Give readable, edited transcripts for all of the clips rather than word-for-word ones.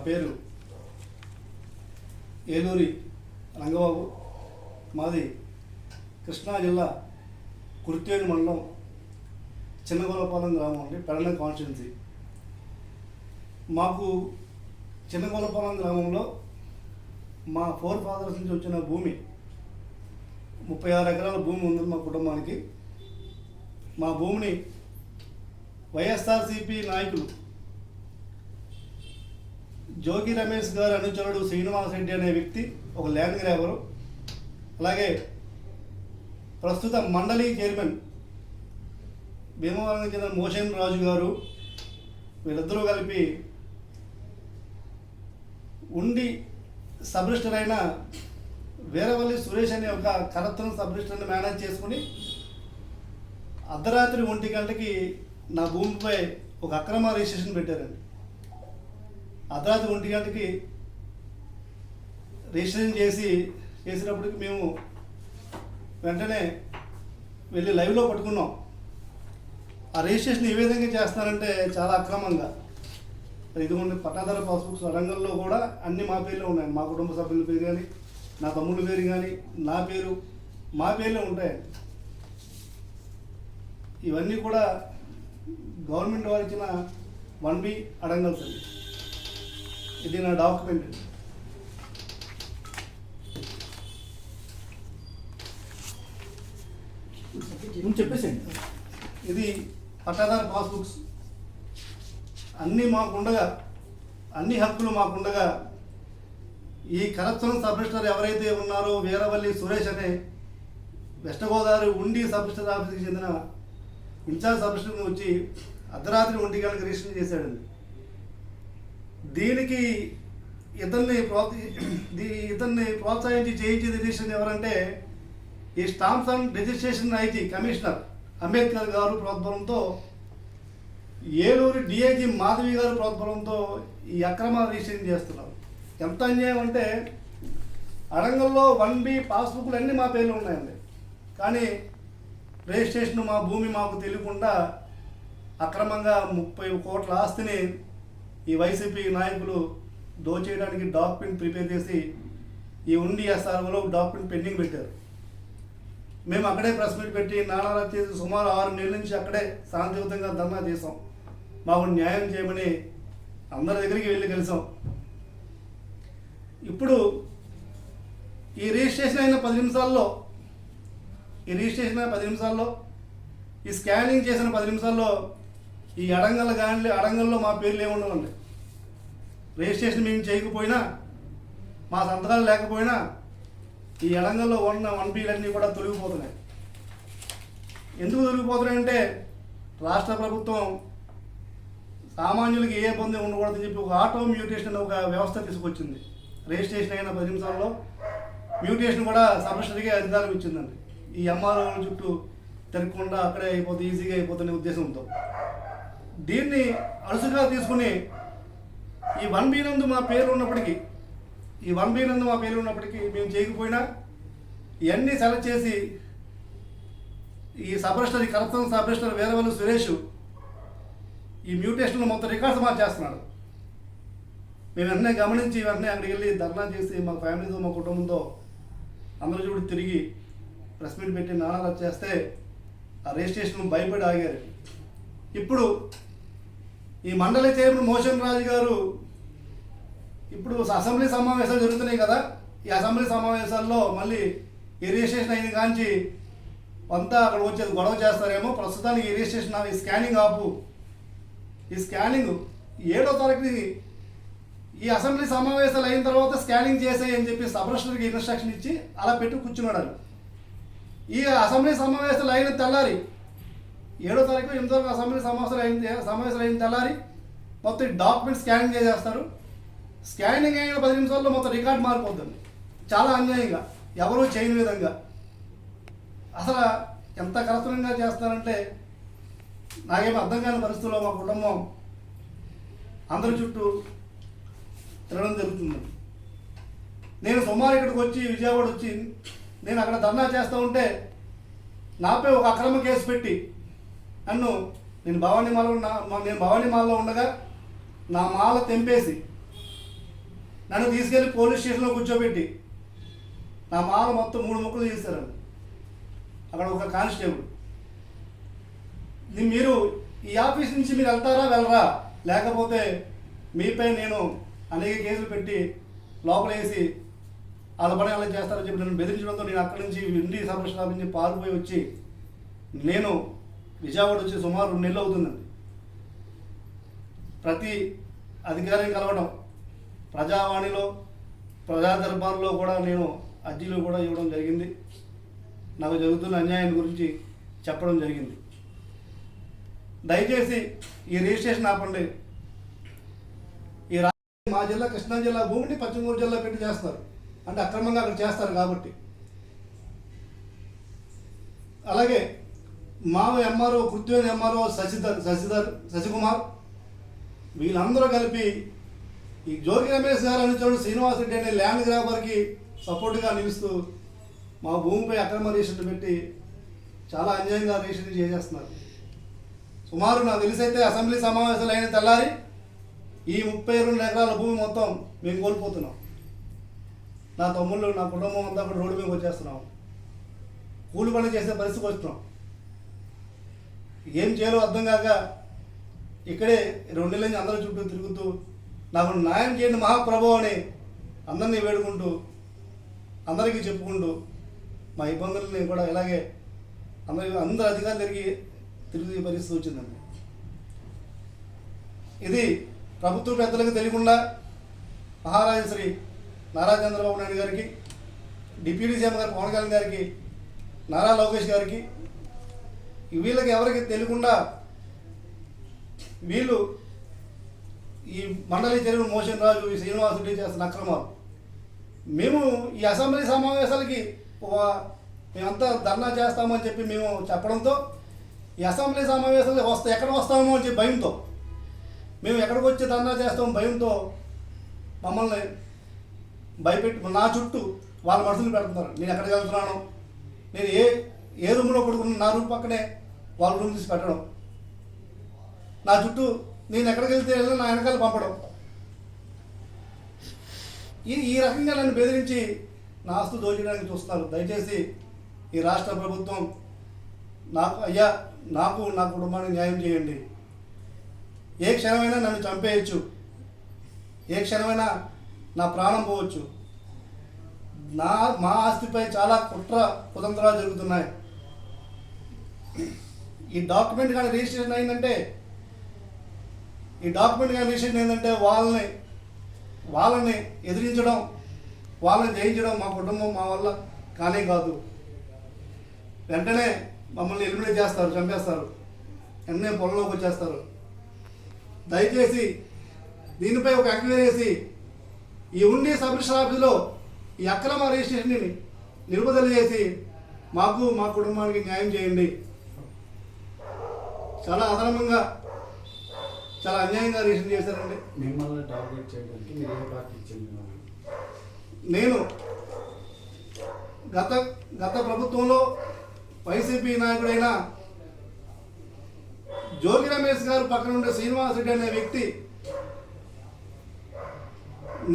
పేరు ఏలూరి రంగబాబు. మాది కృష్ణా జిల్లా కుర్తేడు మండలం చిన్నగొల్లపాలెం గ్రామం అండి, పెడన కాన్స్టిట్యున్సీ. మాకు చిన్నగొల్లపాలెం గ్రామంలో మా ఫోర్ ఫాదర్స్ నుంచి వచ్చిన భూమి 36 ఎకరాల భూమి ఉంది మా కుటుంబానికి. మా భూమిని వైఎస్ఆర్సీపీ నాయకులు జోగి రమేష్ గారు అనుచరుడు శ్రీనివాసరెడ్డి అనే వ్యక్తి ఒక ల్యాండ్ గ్రాబరు, అలాగే ప్రస్తుత మండలి చైర్మన్ భీమవరానికి చెందిన మోషన్ రాజు గారు, వీళ్ళిద్దరూ కలిపి ఉండి సబ్ రిజిస్టర్ అయిన వీరవల్లి సురేష్ అనే ఒక కరత్వం సబ్ రిజిస్టర్ని మేనేజ్ చేసుకుని అర్ధరాత్రి 1 గంటకి నా భూమిపై ఒక అక్రమ రిజిస్ట్రేషన్ పెట్టారండి. అర్ధరాత్రి 1 గంటకి రిజిస్ట్రేషన్ చేసినప్పటికి మేము వెంటనే వెళ్ళి లైవ్లో పట్టుకున్నాం. ఆ రిజిస్ట్రేషన్ ఏ విధంగా చేస్తున్నారంటే చాలా అక్రమంగా. ఇదిగోండి పట్టాదారు పాస్బుక్స్ వరంగల్లో కూడా అన్ని మా పేర్లో ఉన్నాయి. మా కుటుంబ సభ్యుల పేరు కానీ, నా తమ్ముళ్ళ పేరు కానీ, నా పేరు, మా పేర్లో ఉంటాయండి. ఇవన్నీ కూడా గవర్నమెంట్ వారు ఇచ్చిన 1B అడంగల్స్ అండి. ఇది నా డాక్యుమెంట్. చెప్పేసండి. ఇది పట్టాదారు పాస్బుక్స్. అన్నీ మాకుండగా, అన్ని హక్కులు మాకుండగా ఈ కరప్షన్ సబ్ రిజిస్టర్ ఎవరైతే ఉన్నారో వీరవల్లి సురేష్ అనే వెస్ట్ గోదావరి ఉండి సబ్ రిజిస్టర్ ఆఫీస్కి చెందిన ఇన్ఛార్జ్ సబ్ రిజిస్టర్ని వచ్చి అర్ధరాత్రి 1 గంటలకు రిజిస్టర్ చేశాడండి. దీనికి ఇతన్ని ప్రోత్సహించి చేయించేది రిజిస్ట్రేషన్ ఎవరంటే ఈ stamps and registration IT commissioner Ambedkar గారు ప్రోద్బలంతో, ఏలూరు డిఐజీ మాధవి గారు ప్రోద్బలంతో ఈ అక్రమ రిజిస్ట్రేషన్ చేస్తున్నారు. ఎంత అన్యాయం అంటే అడంగల్లో 1B పాస్బుక్లు అన్నీ మా పేర్లు ఉన్నాయండి, కానీ రిజిస్ట్రేషన్ మా భూమి మాకు తెలియకుండా అక్రమంగా 30 కోట్ల ఆస్తిని ఈ వైసీపీ నాయకులు దోచేయడానికి డాక్యుమెంట్ ప్రిపేర్ చేసి ఈ ఉండి ఎస్ఆర్ఓలో డాక్యుమెంట్ పెండింగ్ పెట్టారు. మేము అక్కడే ప్రెస్ మీట్ పెట్టి నానారా చేసి సుమారు 6 నెలల నుంచి అక్కడే శాంతియుతంగా ధర్నా చేసాం. మాకు న్యాయం చేయమని అందరి దగ్గరికి వెళ్ళి కలిసాం. ఇప్పుడు ఈ రిజిస్ట్రేషన్ అయిన 10 నిమిషాల్లో ఈ స్కానింగ్ చేసిన 10 నిమిషాల్లో ఈ అడంగల్లో మా పేర్లు ఏముండవండి. రిజిస్ట్రేషన్ మేము చేయకపోయినా, మా సంతకాలు లేకపోయినా ఈ అడంగల్లో ఉన్న 1Bలన్నీ కూడా తొలగిపోతున్నాయి. ఎందుకు తొలగిపోతున్నాయంటే రాష్ట్ర ప్రభుత్వం సామాన్యులకి ఏ ఇబ్బంది ఉండకూడదని చెప్పి ఒక ఆటో మ్యూటేషన్ అనే ఒక వ్యవస్థ తీసుకొచ్చింది. రిజిస్ట్రేషన్ అయిన 10 నిమిషాల్లో మ్యూటేషన్ కూడా సబ్ రిజిస్టర్కి అధికారం ఇచ్చిందండి. ఈ ఎంఆర్ఓ చుట్టూ తిరగకుండా అక్కడే ఈజీగా అయిపోతున్న ఉద్దేశంతో దీన్ని అలుసుగా తీసుకుని ఈ 1B నందు మా పేరు ఉన్నప్పటికీ మేము చేయకపోయినా ఇవన్నీ సెలెక్ట్ చేసి ఈ sub register, corruption sub register Veeravalli Suresh ఈ మ్యూటేషన్లో మొత్తం రికార్డ్స్ మార్చేస్తున్నాడు. మేము వెంటనే గమనించి అక్కడికి వెళ్ళి ధర్నా చేసి మా ఫ్యామిలీతో, మా కుటుంబంతో అందరూ చూడి తిరిగి ప్రెస్ మీట్ పెట్టి నానాలు చేస్తే ఆ రిజిస్ట్రేషన్ భయపడి ఆగారు. ఇప్పుడు ఈ మండలి చైర్మన్ మోషన్ రాజు గారు ఇప్పుడు అసెంబ్లీ సమావేశాలు జరుగుతున్నాయి కదా, ఈ అసెంబ్లీ సమావేశాల్లో మళ్ళీ ఈ రిజిస్ట్రేషన్ అయిన కాంచి అంతా అక్కడ వచ్చేది గొడవ చేస్తారేమో. ప్రస్తుతానికి ఈ రిజిస్ట్రేషన్ ఈ స్కానింగ్ ఆపు. ఈ స్కానింగ్ 7వ తారీఖుని ఈ అసెంబ్లీ సమావేశాలు అయిన తర్వాత స్కానింగ్ చేసేయని చెప్పి సబ్ రిజిస్టర్కి ఇన్స్ట్రక్షన్ ఇచ్చి అలా పెట్టి కూర్చున్నాడు. ఈ అసెంబ్లీ సమావేశాలు అయిన తెల్లారి 7వ తారీఖు 8వ తారీఖు అసెంబ్లీ సమావేశాలు అయిన తెల్లారి మొత్తం డాక్యుమెంట్ స్కానింగ్ చేసేస్తారు. స్కానింగ్ అయిన 10 నిమిషాల్లో మొత్తం రికార్డ్ మారిపోతుంది. చాలా అన్యాయంగా, ఎవరూ చేయని విధంగా. అసలు ఎంత కరప్షన్గా చేస్తారంటే నాకేమో అర్థం కాని పరిస్థితుల్లో మా కుటుంబం అందరి చుట్టూ తిరగడం జరుగుతుంది. నేను సుమారు ఇక్కడికి వచ్చి విజయవాడ వచ్చి నేను అక్కడ ధర్నా చేస్తూ ఉంటే నాపై ఒక అక్రమ కేసు పెట్టి నన్ను నేను భవానీ మాలలో ఉండగా నా మాల తెంపేసి నన్ను తీసుకెళ్ళి పోలీస్ స్టేషన్లో కూర్చోబెట్టి నా మాల మొత్తం 3 ముక్కలు తీస్తారండి. అక్కడ ఒక కానిస్టేబుల్, మీరు ఈ ఆఫీస్ నుంచి మీరు వెళ్తారా వెళ్ళరా, లేకపోతే మీపై నేను అనేక కేసులు పెట్టి లోపల వేసి వాళ్ళ పని అలా చేస్తారని చెప్పి నన్ను బెదిరించడంతో నేను అక్కడి నుంచి ఇండి సబ్ నుంచి పారిపోయి వచ్చి నేను విజయవాడ వచ్చి సుమారు 2 నెలలు అవుతుందండి. ప్రతి అధికారిని కలవడం, ప్రజావాణిలో ప్రజా దర్బార్లో కూడా నేను అర్జీలు కూడా ఇవ్వడం జరిగింది. నాకు జరుగుతున్న అన్యాయం గురించి చెప్పడం జరిగింది. దయచేసి ఈ రిజిస్ట్రేషన్ ఆపండి. ఈ మా జిల్లా కృష్ణా జిల్లా భూమిని పశ్చిమ గోదావరి జిల్లా పెట్టి చేస్తారు, అంటే అక్రమంగా అక్కడ చేస్తారు కాబట్టి. అలాగే మా ఎంఆర్ఓ కృత్యమైన ఎంఆర్ఓ శశికుమార్ వీళ్ళందరూ కలిపి ఈ జోగి రమేష్ గారు అనుచరుడు శ్రీనివాస్ రెడ్డి అనే ల్యాండ్ గ్రాబర్కి సపోర్ట్గా నిలుస్తూ మా భూమిపై అక్రమ రిజిస్ట్రేషన్ పెట్టి చాలా అన్యాయంగా రిజిస్ట్రేషన్ చేసేస్తున్నారు. సుమారు నాకు తెలిసైతే అసెంబ్లీ సమావేశాలు అయిన తెల్లారి ఈ 32 ఎకరాల భూమి మొత్తం మేము కోల్పోతున్నాం. నా తమ్ముళ్ళు, నా కుటుంబం అంతా కూడా రోడ్డు మీద వచ్చేస్తున్నాం. కూలి పని చేసే పరిస్థితికి వస్తున్నాం. ఏం చేయాలో అర్థం కాక ఇక్కడే 2 నెలల నుంచి అందరి చుట్టూ తిరుగుతూ నాకు న్యాయం చేయండి మహాప్రభు అని అందరినీ వేడుకుంటూ అందరికీ చెప్పుకుంటూ మా ఇబ్బందులని కూడా ఇలాగే అందరు అధికారులు తిరిగి పరిస్థితి వచ్చిందండి. ఇది ప్రభుత్వ పెద్దలకు తెలియకుండా మహారాజు శ్రీ నారా చంద్రబాబు నాయుడు గారికి, డిప్యూటీ సీఎం గారు పవన్ కళ్యాణ్ గారికి, నారా లోకేష్ గారికి, వీళ్ళకి ఎవరికి తెలియకుండా వీళ్ళు ఈ మండలి చెరువు మోషన్ రాజు, ఈ శ్రీనివాస్ రెడ్డి చేస్తున్న అక్రమాలు. మేము ఈ అసెంబ్లీ సమావేశాలకి మేమంతా ధర్నా చేస్తామని చెప్పి మేము చెప్పడంతో ఈ అసెంబ్లీ సమావేశాలు ఎక్కడ వస్తామో అని చెప్పి భయంతో, మేము ఎక్కడికి వచ్చి ధర్నా చేస్తాం భయంతో మమ్మల్ని భయపెట్టి నా చుట్టూ వాళ్ళ మనుషులు పెడుతున్నారు. నేను ఎక్కడికి వెళ్తున్నాను, నేను ఏ రూమ్లో పడుకున్నా నా రూమ్ పక్కనే వాళ్ళ రూమ్ తీసి పెట్టడం, నా చుట్టూ నేను ఎక్కడికి వెళ్తే నా వెనకాల పంపడం, ఈ రకంగా నన్ను బెదిరించి నా ఆస్తు దోచడానికి చూస్తున్నారు. దయచేసి ఈ రాష్ట్ర ప్రభుత్వం నాకు నా కుటుంబానికి న్యాయం చేయండి. ఏ క్షణమైనా నన్ను చంపేయచ్చు, ఏ క్షణమైనా నా ప్రాణం పోవచ్చు. మా ఆస్తిపై చాలా కుతంత్రాలు జరుగుతున్నాయి. ఈ డాక్యుమెంట్ కానీ రిజిస్ట్రేషన్ అయిందంటే వాళ్ళని ఎదిరించడం, వాళ్ళని జయించడం మా కుటుంబం మా వల్ల కానే కాదు. వెంటనే మమ్మల్ని ఎలిమినేట్ చేస్తారు, చంపేస్తారు, వెంటనే పొలంలోకి వచ్చేస్తారు. దయచేసి దీనిపై ఒక ఎంక్వైరీ చేసి ఈ ఉండి సబ్ రిజిస్టర్ ఆఫీసులో ఈ అక్రమ రిజిస్ట్రేషన్ని నిలుపుదల చేసి మాకు మా కుటుంబానికి న్యాయం చేయండి. చాలా అధర్మంగా, చాలా అన్యాయంగా రిజిస్ట్రేషన్ చేశారండి. మిమ్మల్ని టార్గెట్ చేయడానికి మీరు ఏ పార్టీకి చెందిన? నేను గత ప్రభుత్వంలో వైసీపీ నాయకుడైన జోగి రమేష్ గారు పక్కన ఉండే శ్రీనివాస్ రెడ్డి అనే వ్యక్తి,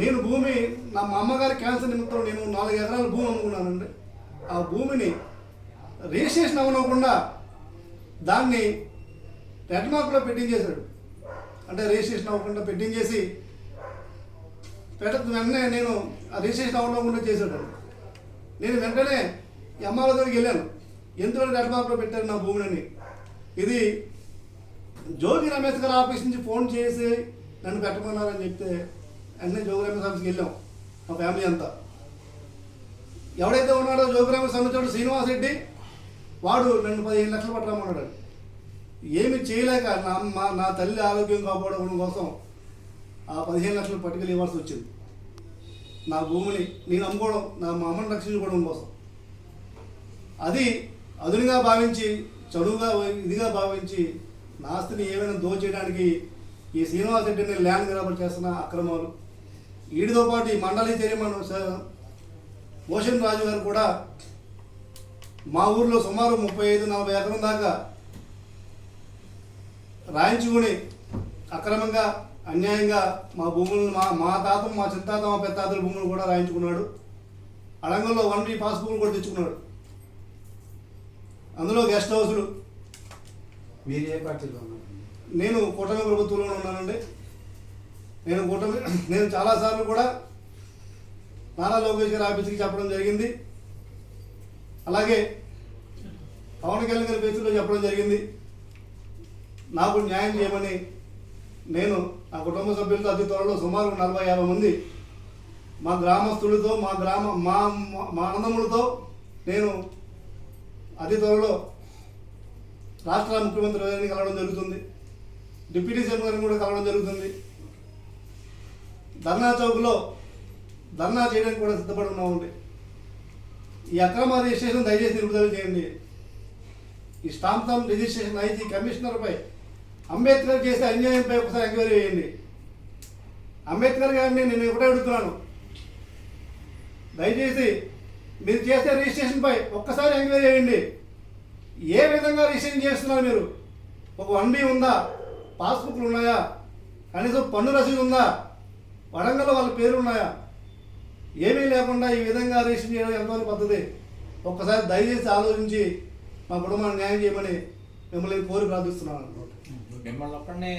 నేను భూమి మా అమ్మగారి క్యాన్సర్ నిమిత్తం నేను 4 ఎకరాల భూమి అమ్ముకున్నానండి. ఆ భూమిని రిజిస్ట్రేషన్ అవ్వకుండా దాన్ని రెడ్ మార్క్లో పెట్టించేశాడు. అంటే రిజిస్ట్రేషన్ అవ్వకుండా పెట్టించేసి వెంటనే నేను ఆ రిజిస్ట్రేషన్ అవ్వకుండా చేశాడు. నేను వెంటనే ఎంఆర్ఓ దగ్గరికి వెళ్ళాను, ఎందుకంటే రెడ్ మార్క్లో పెట్టారు నా భూమిని. ఇది జోగి రమేష్ గారి ఆఫీస్ నుంచి ఫోన్ చేసి నన్ను పెట్టమన్నారని చెప్తే వెంటనే జోగి రమేష్ ఆఫీస్కి వెళ్ళాం మా ఫ్యామిలీ అంతా. ఎవడైతే ఉన్నాడో జోగి రమేష్ అనుచరుడు శ్రీనివాస్ రెడ్డి, వాడు నన్ను 15 లక్షలు పట్టమన్నాడు. ఏమి చేయలేక నా తల్లి ఆరోగ్యం కాపాడుకోవడం కోసం ఆ 15 లక్షలు పట్టుకెళ్ళి ఇవ్వాల్సి వచ్చింది. నా భూమిని నేను అమ్ముకోవడం, మా అమ్మని రక్షించుకోవడం కోసం. అది అదునుగా భావించి, చదువుగా ఇదిగా భావించి నా ఆస్తిని ఏమైనా దోచేయడానికి ఈ శ్రీనివాస్ రెడ్డిని ల్యాండ్ గ్రాబర్ చేస్తున్న అక్రమాలు. వీటితో పాటు ఈ మండలి చైర్మన్ మోషన్ రాజు గారు కూడా మా ఊర్లో సుమారు 35-40 ఎకరం దాకా రాయించుకుని అక్రమంగా అన్యాయంగా మా భూములను మా తాత మా చిత్తాత మా పెత్తాతల భూములు కూడా రాయించుకున్నాడు. అడంగంలో 1B పాస్ భూములు కూడా తెచ్చుకున్నాడు. అందులో గెస్ట్ హౌస్లు. మీరు ఏ పార్టీలో ఉన్నారు? నేను కూటమి ప్రభుత్వంలో ఉన్నానండి. నేను చాలాసార్లు కూడా నారా లోకేష్ గారి ఆఫీస్కి చెప్పడం జరిగింది. అలాగే పవన్ కళ్యాణ్ గారి పేరులో చెప్పడం జరిగింది. నాకు న్యాయం చేయమని నేను నా కుటుంబ సభ్యులతో అతి త్వరలో సుమారు 40-50 మంది మా గ్రామస్తులతో మా అన్నదమ్ములతో నేను అతి త్వరలో రాష్ట్ర ముఖ్యమంత్రి గారిని కలవడం జరుగుతుంది. డిప్యూటీ సీఎం గారిని కూడా కలవడం జరుగుతుంది. ధర్నా చౌక్లో ధర్నా చేయడానికి కూడా సిద్ధపడి ఉన్నామండి. ఈ అక్రమ రిజిస్ట్రేషన్ దయచేసి నిలుపుదల చేయండి. ఈ స్టాంప్ రిజిస్ట్రేషన్ ఐజీ కమిషనర్పై అంబేద్కర్ చేసే అన్యాయంపై ఒకసారి ఎంక్వైరీ చేయండి. అంబేద్కర్ గారిని నేను ఒకటే అడుగుతున్నాను, దయచేసి మీరు చేసే రిజిస్ట్రేషన్పై ఒక్కసారి ఎంక్వైరీ చేయండి. ఏ విధంగా రిజిస్ట్రేషన్ చేస్తున్నారు మీరు? ఒక 1B ఉందా? పాస్బుక్లు ఉన్నాయా? కనీసం పన్ను రసీదు ఉందా? వరంగల్లో వాళ్ళ పేరు ఉన్నాయా? ఏమీ లేకుండా ఈ విధంగా రిజిస్ట్రేషన్ చేయడం ఎంతవరకు పద్ధతి? ఒక్కసారి దయచేసి ఆలోచించి మా కుటుంబాన్ని న్యాయం చేయమని మిమ్మల్ని కోరి ప్రార్థిస్తున్నాను. మిమ్మల్ని ఒక్కడనే